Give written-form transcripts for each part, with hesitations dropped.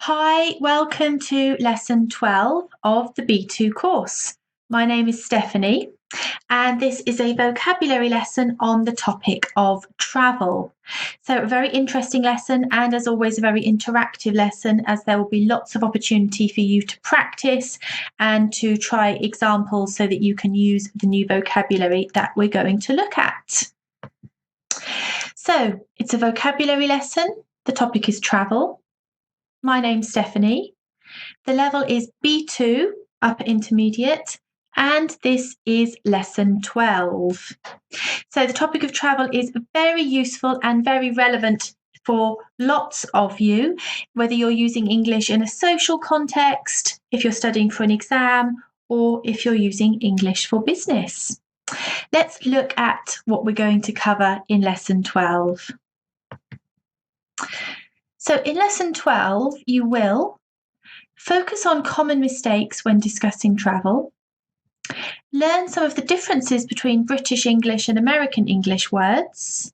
Hi, welcome to lesson 12 of the B2 course. My name is Stephanie, and this is a vocabulary lesson on the topic of travel. So, a very interesting lesson, and as always, a very interactive lesson, as there will be lots of opportunity for you to practice and to try examples so that you can use the new vocabulary that we're going to look at. So, it's a vocabulary lesson. The topic is travel. My name's Stephanie. The level is B2, upper intermediate, and this is lesson 12. So the topic of travel is very useful and very relevant for lots of you, whether you're using English in a social context, if you're studying for an exam, or if you're using English for business. Let's look at what we're going to cover in lesson 12. So in lesson 12, you will focus on common mistakes when discussing travel, learn some of the differences between British English and American English words,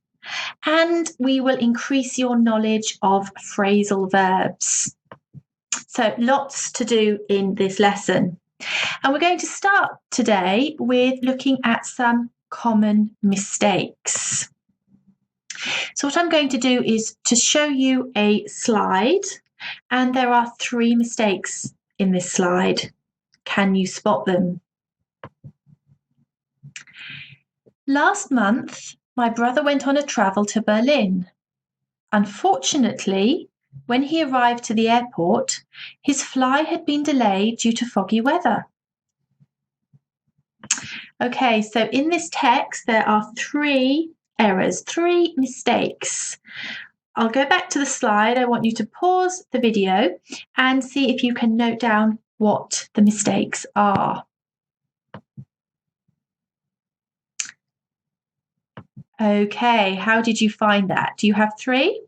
and we will increase your knowledge of phrasal verbs. So lots to do in this lesson. And we're going to start today with looking at some common mistakes. So what I'm going to do is to show you a slide, and there are 3 mistakes in this slide. Can you spot them? Last month, my brother went on a travel to Berlin. Unfortunately, when he arrived to the airport, his flight had been delayed due to foggy weather. Okay, so in this text, there are 3 errors, 3 mistakes. I'll go back to the slide. I want you to pause the video and see if you can note down what the mistakes are. Okay, how did you find that? Do you have 3?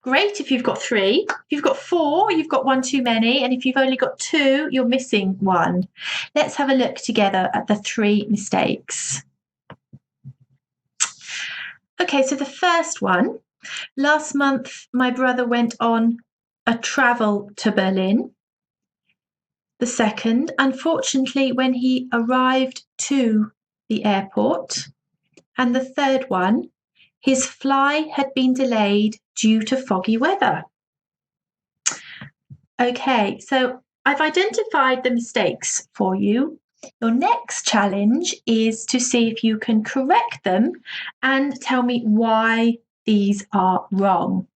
Great if you've got 3. If you've got 4, you've got 1 too many. And if you've only got 2, you're missing 1. Let's have a look together at the 3 mistakes. Okay, so the first one, last month my brother went on a travel to Berlin. The second, unfortunately, when he arrived to the airport. And the third one, his flight had been delayed due to foggy weather. Okay, so I've identified the mistakes for you. Your next challenge is to see if you can correct them and tell me why these are wrong.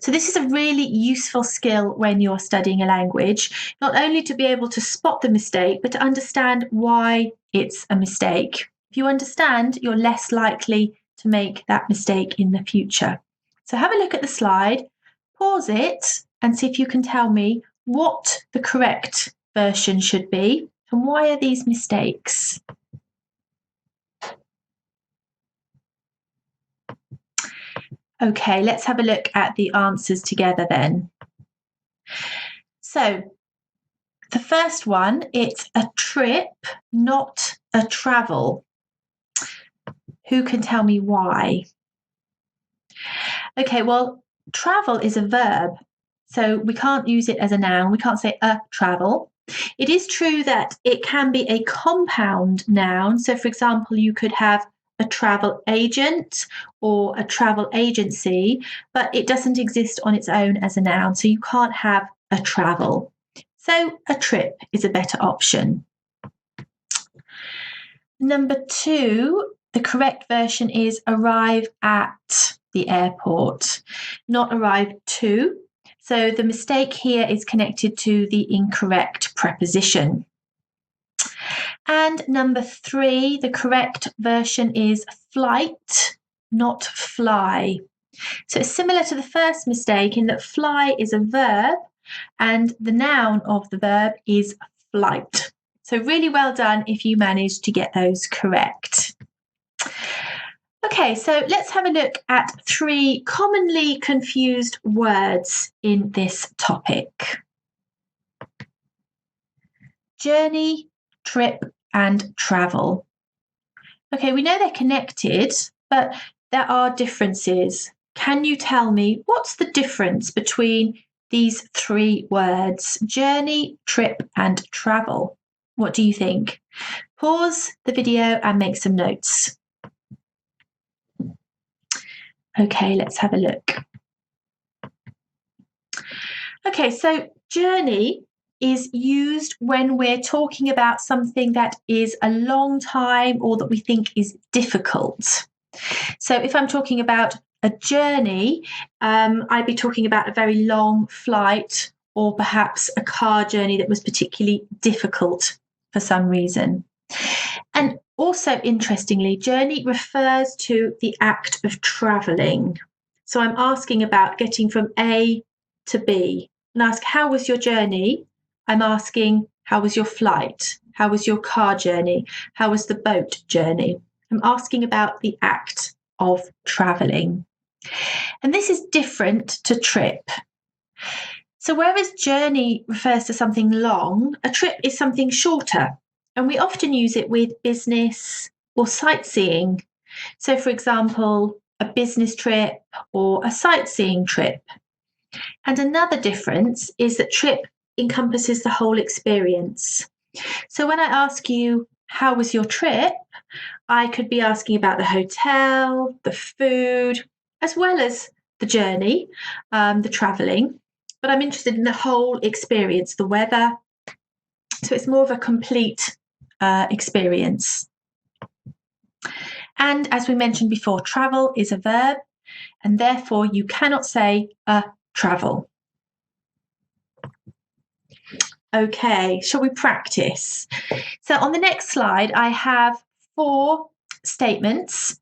So this is a really useful skill when you're studying a language, not only to be able to spot the mistake, but to understand why it's a mistake. If you understand, you're less likely to make that mistake in the future. So have a look at the slide, pause it, and see if you can tell me what the correct version should be and why are these mistakes. Okay, let's have a look at the answers together then. So the first one, it's a trip, not a travel. Who can tell me why? Okay, well, travel is a verb, so we can't use it as a noun. We can't say a travel. It is true that it can be a compound noun. So, for example, you could have a travel agent or a travel agency, but it doesn't exist on its own as a noun. So you can't have a travel. So a trip is a better option. Number 2, the correct version is arrive at the airport, not arrive to. So the mistake here is connected to the incorrect preposition. And number 3, the correct version is flight, not fly. So it's similar to the first mistake in that fly is a verb and the noun of the verb is flight. So really well done if you managed to get those correct. Okay, so let's have a look at 3 commonly confused words in this topic. Journey, trip, and travel. Okay, we know they're connected, but there are differences. Can you tell me what's the difference between these three words: journey, trip, and travel? What do you think? Pause the video and make some notes. Okay, let's have a look. Okay, so journey is used when we're talking about something that is a long time or that we think is difficult. So if I'm talking about a journey, I'd be talking about a very long flight or perhaps a car journey that was particularly difficult for some reason. And also, interestingly, journey refers to the act of travelling. So I'm asking about getting from A to B. And ask, how was your journey? I'm asking, how was your flight? How was your car journey? How was the boat journey? I'm asking about the act of travelling. And this is different to trip. So whereas journey refers to something long, a trip is something shorter. And we often use it with business or sightseeing. So for example, a business trip or a sightseeing trip. And another difference is that trip encompasses the whole experience. So when I ask you, how was your trip? I could be asking about the hotel, the food, as well as the journey, the travelling. But I'm interested in the whole experience, the weather. So it's more of a complete experience. And as we mentioned before, travel is a verb, and therefore you cannot say travel. Okay, shall we practice? So on the next slide, I have 4 statements,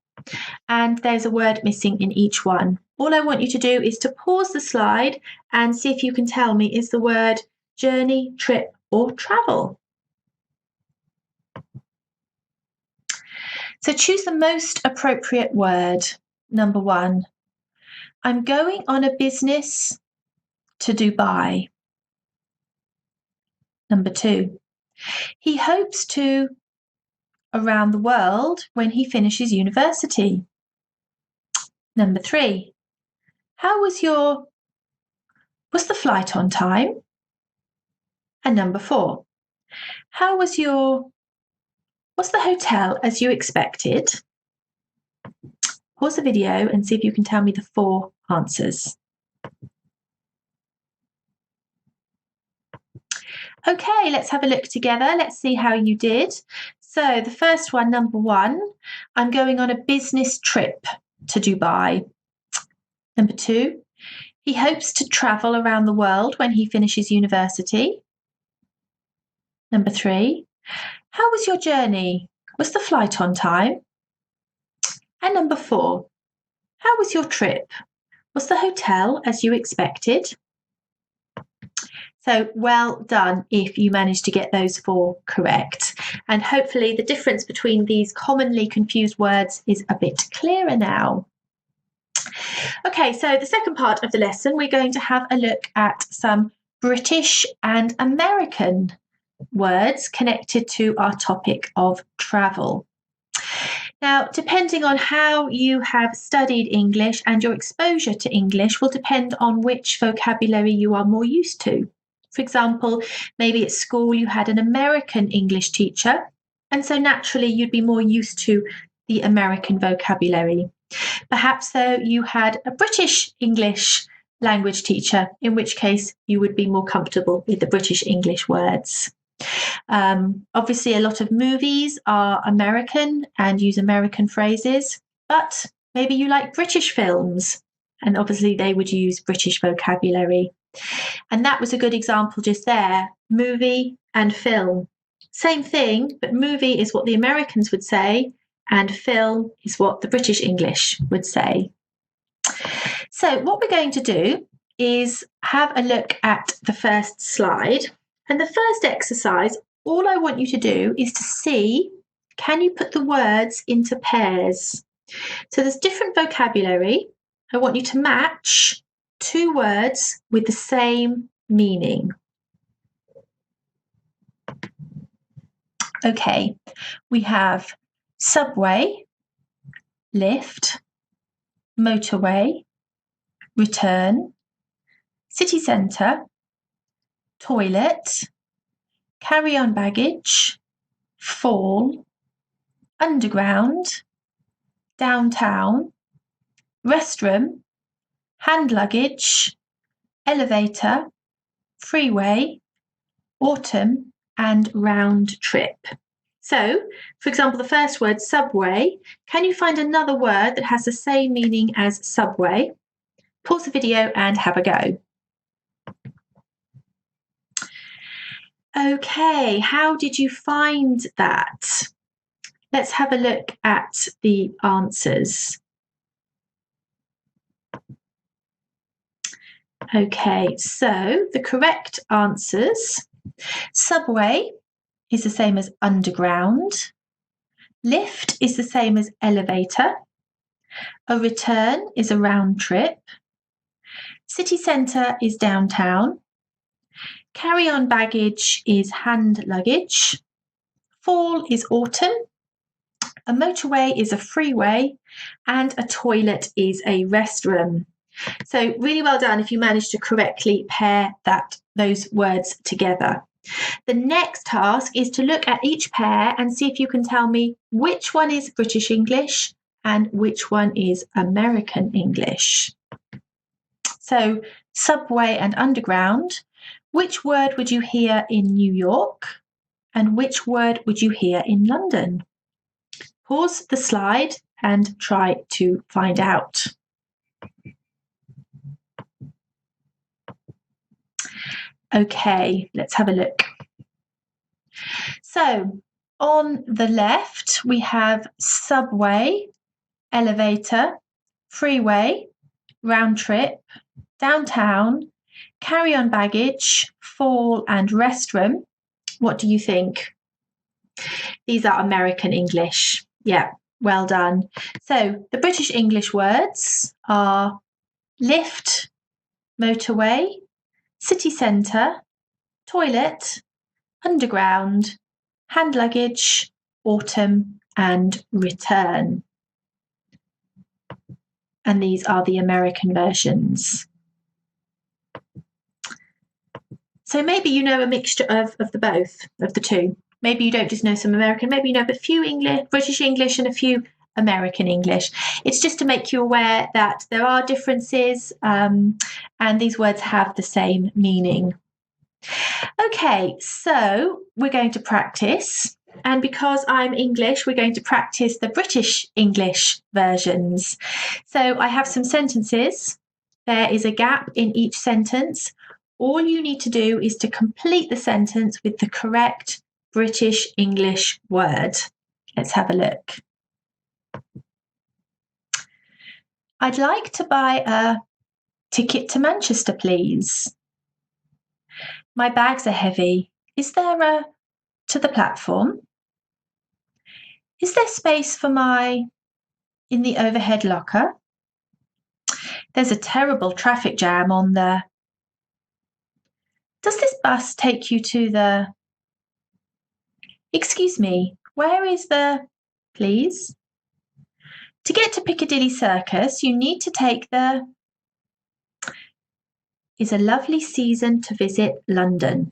and there's a word missing in each one. All I want you to do is to pause the slide and see if you can tell me, is the word journey, trip, or travel? So choose the most appropriate word. Number 1, I'm going on a business to Dubai. Number 2, he hopes to around the world when he finishes university. Number 3, was the flight on time? And number 4, was the hotel as you expected? Pause the video and see if you can tell me the 4 answers. Okay, let's have a look together. Let's see how you did. So the first one, number 1, I'm going on a business trip to Dubai. Number 2, he hopes to travel around the world when he finishes university. Number 3, how was your journey? Was the flight on time? And number 4, how was your trip? Was the hotel as you expected? So well done if you managed to get those 4 correct. And hopefully the difference between these commonly confused words is a bit clearer now. Okay, so the second part of the lesson, we're going to have a look at some British and American words connected to our topic of travel. Now, depending on how you have studied English and your exposure to English will depend on which vocabulary you are more used to. For example, maybe at school you had an American English teacher, and so naturally you'd be more used to the American vocabulary. Perhaps, though, you had a British English language teacher, in which case you would be more comfortable with the British English words. Obviously, a lot of movies are American and use American phrases, but maybe you like British films, and obviously they would use British vocabulary. And that was a good example just there, movie and film. Same thing, but movie is what the Americans would say, and film is what the British English would say. So what we're going to do is have a look at the first slide. And the first exercise, all I want you to do is to see, can you put the words into pairs? So there's different vocabulary. I want you to match 2 words with the same meaning. Okay, we have subway, lift, motorway, return, city centre, toilet, carry-on baggage, fall, underground, downtown, restroom, hand luggage, elevator, freeway, autumn, and round trip. So, for example, the first word, subway, can you find another word that has the same meaning as subway? Pause the video and have a go. Okay, how did you find that? Let's have a look at the answers. Okay, so the correct answers, subway is the same as underground, lift is the same as elevator, a return is a round trip, city centre is downtown, carry-on baggage is hand luggage, fall is autumn, a motorway is a freeway, and a toilet is a restroom. So really well done if you managed to correctly pair those words together. The next task is to look at each pair and see if you can tell me which one is British English and which one is American English. So subway and underground, which word would you hear in New York and which word would you hear in London? Pause the slide and try to find out. Okay, let's have a look. So on the left, we have subway, elevator, freeway, round trip, downtown, carry-on baggage, fall, and restroom. What do you think? These are American English. Yeah, well done. So the British English words are lift, motorway, city centre, toilet, underground, hand luggage, autumn, and return. And these are the American versions. So maybe you know a mixture of the two. Maybe you don't just know some American, maybe you know a few British English and a few American English. It's just to make you aware that there are differences and these words have the same meaning. Okay, so we're going to practice. And because I'm English, we're going to practice the British English versions. So I have some sentences. There is a gap in each sentence. All you need to do is to complete the sentence with the correct British English word. Let's have a look. I'd like to buy a ticket to Manchester, please. My bags are heavy. Is there a to the platform? Is there space for in the overhead locker? There's a terrible traffic jam on the... Does this bus take you to the... Excuse me, where is the... Please? To get to Piccadilly Circus, you need to take the... Is a lovely season to visit London.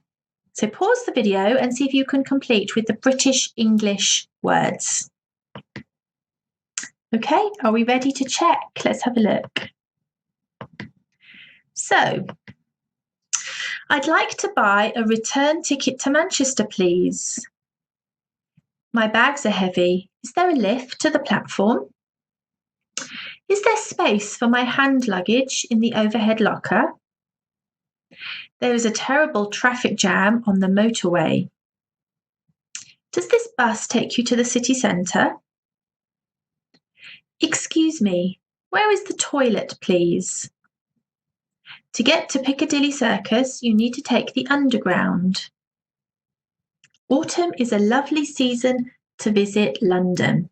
So pause the video and see if you can complete with the British English words. Okay, are we ready to check? Let's have a look. So, I'd like to buy a return ticket to Manchester, please. My bags are heavy. Is there a lift to the platform? Is there space for my hand luggage in the overhead locker? There is a terrible traffic jam on the motorway. Does this bus take you to the city centre? Excuse me, where is the toilet, please? To get to Piccadilly Circus, you need to take the Underground. Autumn is a lovely season to visit London.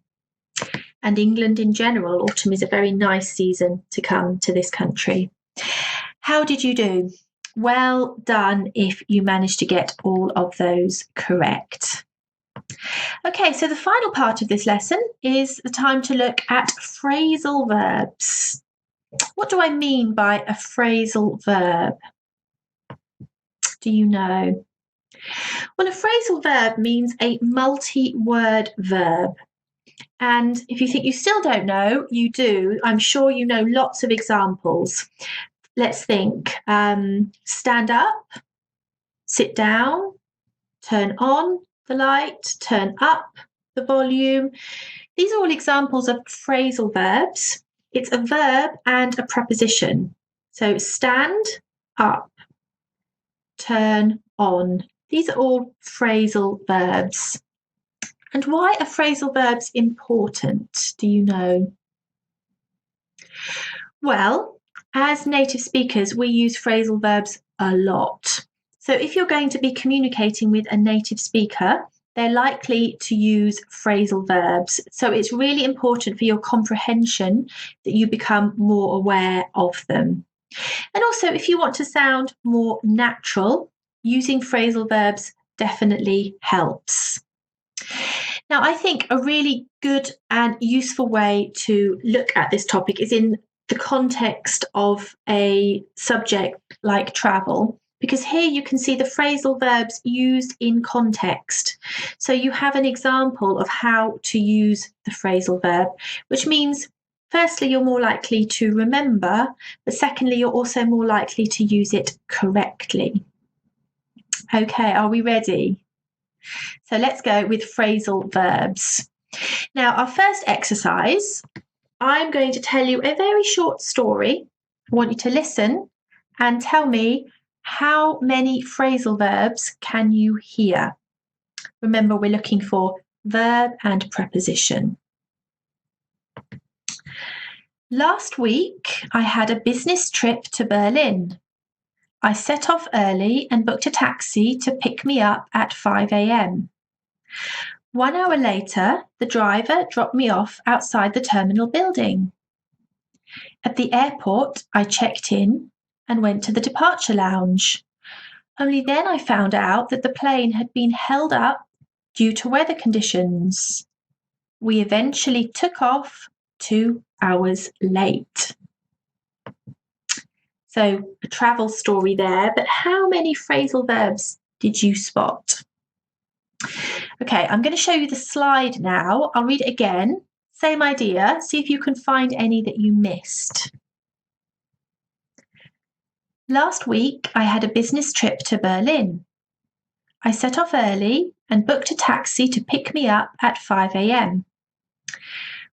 And England in general, autumn is a very nice season to come to this country. How did you do? Well done if you managed to get all of those correct. Okay, so the final part of this lesson is the time to look at phrasal verbs. What do I mean by a phrasal verb? do you know? Well, a phrasal verb means a multi-word verb. And if you think you still don't know, you do. I'm sure you know lots of examples. Let's think. Stand up, sit down, turn on the light, turn up the volume. These are all examples of phrasal verbs. It's a verb and a preposition. So stand up, turn on. These are all phrasal verbs. And why are phrasal verbs important? Do you know? Well, as native speakers, we use phrasal verbs a lot. So if you're going to be communicating with a native speaker, they're likely to use phrasal verbs. So it's really important for your comprehension that you become more aware of them. And also, if you want to sound more natural, using phrasal verbs definitely helps. Now, I think a really good and useful way to look at this topic is in the context of a subject like travel, because here you can see the phrasal verbs used in context. So you have an example of how to use the phrasal verb, which means firstly, you're more likely to remember, but secondly, you're also more likely to use it correctly. Okay, are we ready? So let's go with phrasal verbs. Now, our first exercise, I'm going to tell you a very short story. I want you to listen and tell me how many phrasal verbs can you hear. Remember, we're looking for verb and preposition. Last week, I had a business trip to Berlin. I set off early and booked a taxi to pick me up at 5 a.m. 1 hour later, the driver dropped me off outside the terminal building. At the airport, I checked in and went to the departure lounge. Only then I found out that the plane had been held up due to weather conditions. We eventually took off 2 hours late. So, a travel story there, but how many phrasal verbs did you spot? Okay, I'm going to show you the slide now. I'll read it again. Same idea. See if you can find any that you missed. Last week, I had a business trip to Berlin. I set off early and booked a taxi to pick me up at 5 a.m.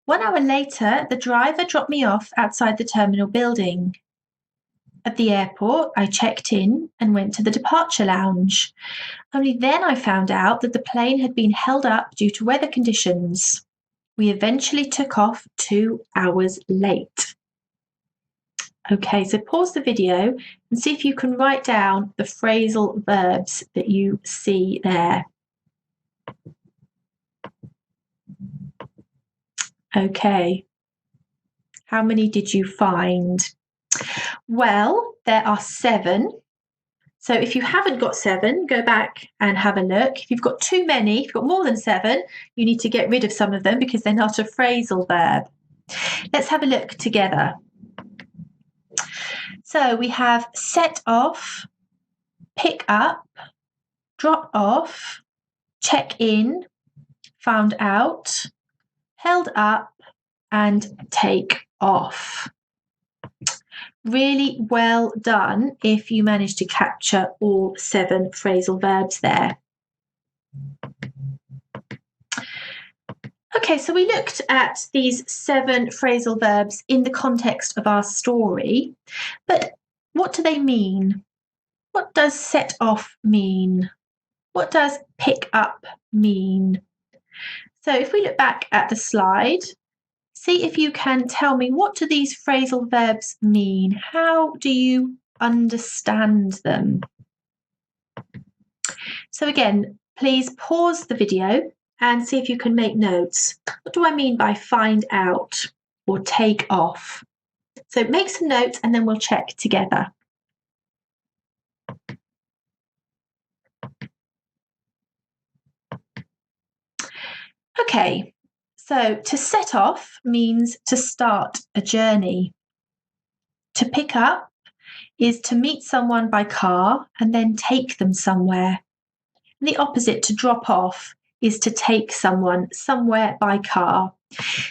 1 hour later, the driver dropped me off outside the terminal building. At the airport, I checked in and went to the departure lounge. Only then I found out that the plane had been held up due to weather conditions. We eventually took off 2 hours late. Okay, so pause the video and see if you can write down the phrasal verbs that you see there. Okay, how many did you find? Well, there are 7. So if you haven't got 7, go back and have a look. If you've got too many, if you've got more than 7, you need to get rid of some of them because they're not a phrasal verb. Let's have a look together. So we have set off, pick up, drop off, check in, found out, held up, and take off. Really well done if you managed to capture all 7 phrasal verbs there. Okay, so we looked at these 7 phrasal verbs in the context of our story, but what do they mean? What does set off mean? What does pick up mean? So if we look back at the slide, see if you can tell me, what do these phrasal verbs mean? How do you understand them? So again, please pause the video and see if you can make notes. What do I mean by find out or take off? So make some notes and then we'll check together. Okay, so to set off means to start a journey. To pick up is to meet someone by car and then take them somewhere. And the opposite, to drop off, is to take someone somewhere by car.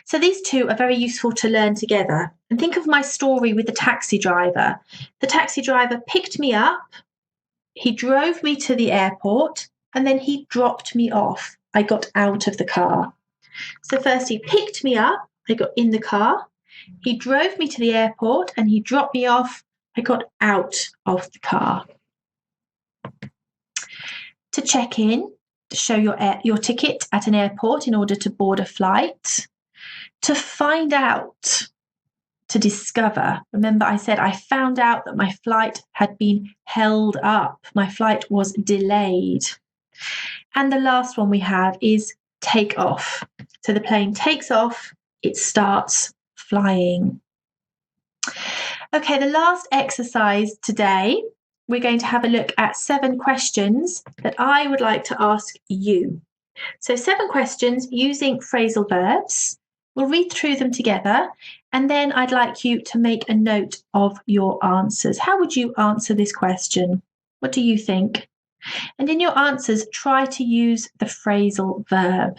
So these two are very useful to learn together. And think of my story with the taxi driver. The taxi driver picked me up, he drove me to the airport, and then he dropped me off. I got out of the car. So first he picked me up, I got in the car, he drove me to the airport and he dropped me off, I got out of the car. To check in, to show your ticket at an airport in order to board a flight. To find out, to discover. Remember I said I found out that my flight had been held up. My flight was delayed. And the last one we have is take off. So the plane takes off, it starts flying. Okay, the last exercise today, we're going to have a look at 7 questions that I would like to ask you. So 7 questions using phrasal verbs. We'll read through them together, and then I'd like you to make a note of your answers. How would you answer this question? What do you think? And in your answers, try to use the phrasal verb.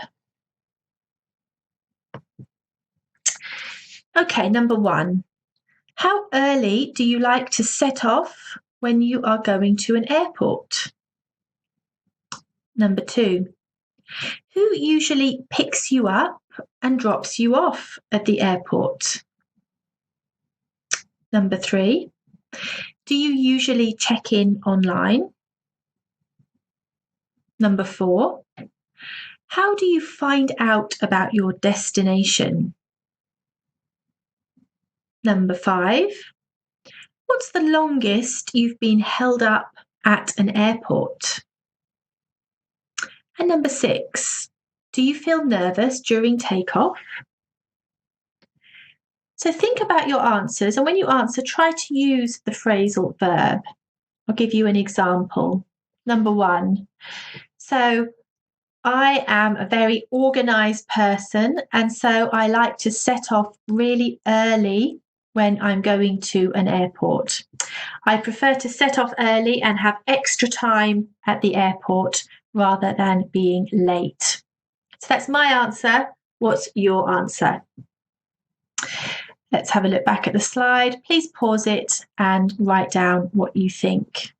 Okay, number 1. How early do you like to set off when you are going to an airport? Number 2. Who usually picks you up and drops you off at the airport? Number 3. Do you usually check in online? Number 4. How do you find out about your destination? Number 5. What's the longest you've been held up at an airport? And number 6. Do you feel nervous during takeoff? So think about your answers, and when you answer, try to use the phrasal verb. I'll give you an example. Number 1. So I am a very organised person, and so I like to set off really early when I'm going to an airport. I prefer to set off early and have extra time at the airport rather than being late. So that's my answer. What's your answer? Let's have a look back at the slide. Please pause it and write down what you think.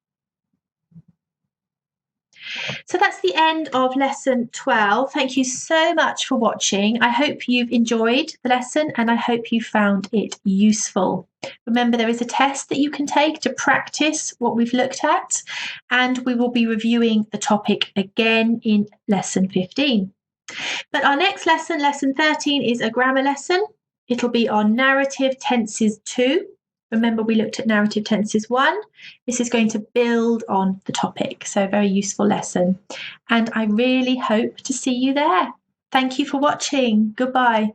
So that's the end of lesson 12. Thank you so much for watching. I hope you've enjoyed the lesson and I hope you found it useful. Remember, there is a test that you can take to practice what we've looked at, and we will be reviewing the topic again in lesson 15. But our next lesson, lesson 13, is a grammar lesson. It'll be on narrative tenses 2. Remember, we looked at narrative tenses 1. This is going to build on the topic, so a very useful lesson. And I really hope to see you there. Thank you for watching. Goodbye.